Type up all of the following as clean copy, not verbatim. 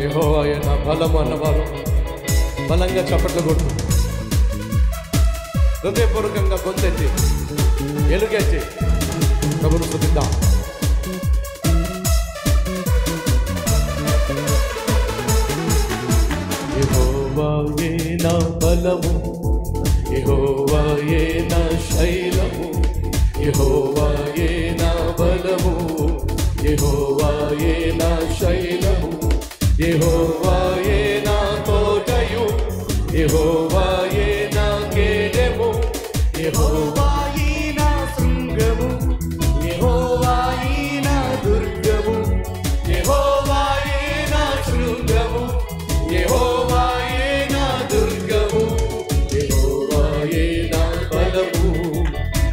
యెహోవాయే నా బలము అన్నవారు బలంగా చప్పట్లు కొట్టు, హృదయపూర్వకంగా గొంతెత్తి ఎలుగెత్తి ప్రభువును స్తుతిద్దాం. యెహోవాయే నా బలము, యెహోవాయే నా శైలము, యెహోవాయే నా బలము, యెహోవాయే నా శైలము, యెహోవాయే నా కోటయు, యెహోవాయే నా కేడెము, యెహోవాయే నా శృంగము, యెహోవాయే నా దుర్గము, యెహోవాయే నా శృంగము, యెహోవాయే నా దుర్గము, యెహోవాయే నా బలము,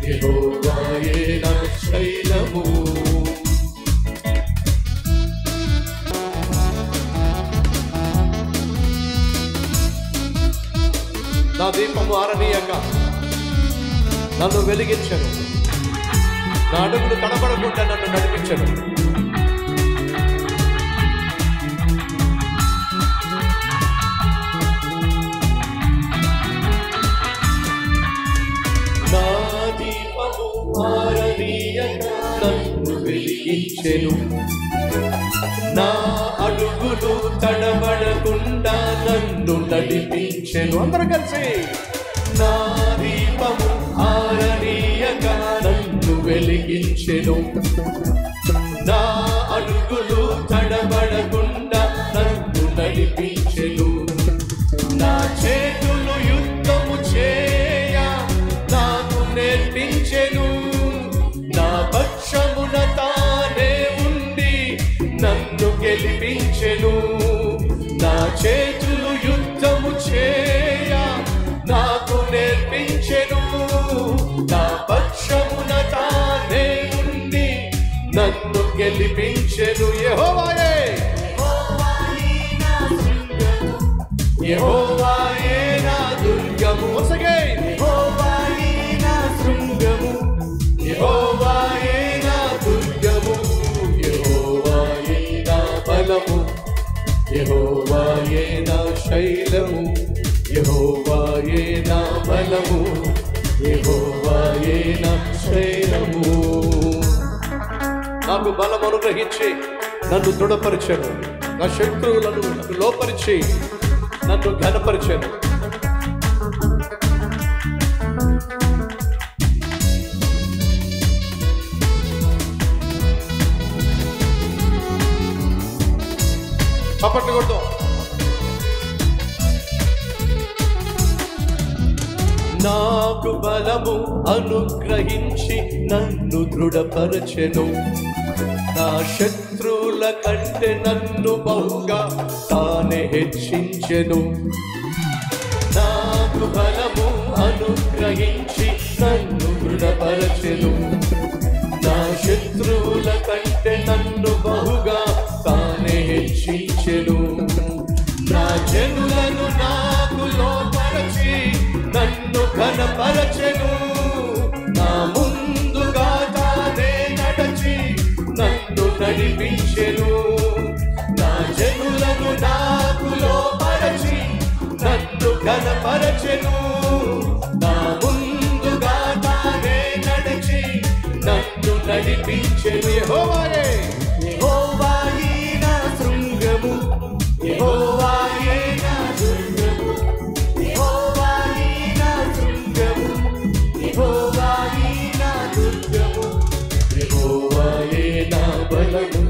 యెహోవాయే నా శైలము. నా దీపము ఆరనీయక నన్ను వెలిగించను, నా అడుగులు కనబడకుండా నన్ను నడిపించను. నా దీపము ఆరనీయక నన్ను వెలిగించెను, నా అడుగులు తడబడకుండా నన్ను నడిపించెను. అందరూ కలిసి నా దీపము ఆరనీయక నన్ను వెలిగించెను, నా అడుగులు తడబడకుండా నన్ను నడిపించెను. నా చేతులు యుద్ధము చేయ నాకు నేర్పించెను, నా పక్షమున తానే ఉండి నన్ను గెలిపించెను. నా చేతులు యుద్ధము చేయ నాకు నేర్పించెను, నా పక్షమున తానే ఉండి నన్ను గెలిపించెను. యెహోవాయే యెహోవాయే నా దుర్గము, యెహోవాయే నా శృంగము, యెహోవాయే నా దుర్గము, యెహోవాయే నా బలము, యెహోవాయే నా శైలము, యెహోవాయే నా బలము, యెహోవాయే నా శైలము. నాకు బలం అనుగ్రహించి నన్ను దృఢపరిచెను, నా శత్రువులను లోపరిచి నన్ను ఘనపరిచెను. చప్పట్లు కొట్టు. నాకు బలము అనుగ్రహించి నన్ను దృఢపరచెను, నా శత్రువుల కంటే నన్ను బహుగా తానే హెచ్చించెను. నాకు బలము అనుగ్రహించి నన్ను దృఢపరచెను, నా శత్రువుల కంటే నన్ను బహుగా తానే హెచ్చించెను. నా జనులను నాకు లోపరచి నన్ను ఘనపరచెను, నా ముందుగా తానే నడచి నన్ను నడిపించెను. నా జనులను నాకు లోపరచి నన్ను ఘనపరచెను, నా ముందుగా తానే నడచి నన్ను నడిపించెను. యెహోవాయే యెహోవాయే నా శృంగము, యెహోవాయే నా దుర్గము, యెహోవాయే నా శృంగము, యెహోవాయే నా దుర్గము, యెహోవాయే నా బలము,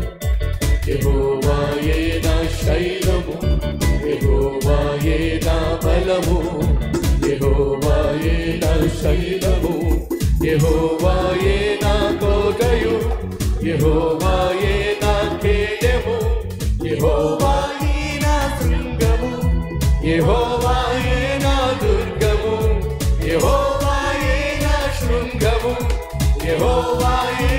యెహోవాయే నా శైలము, యెహోవాయే నా బలము, యెహోవాయే నా శైలము, యెహోవాయే నా కోటయు, యెహోవాయే నా కేడెము, యెహోవాయే నా శృంగము, యెహోవాయే నా దుర్గము, యెహోవాయే నా శృంగము, యెహోవాయే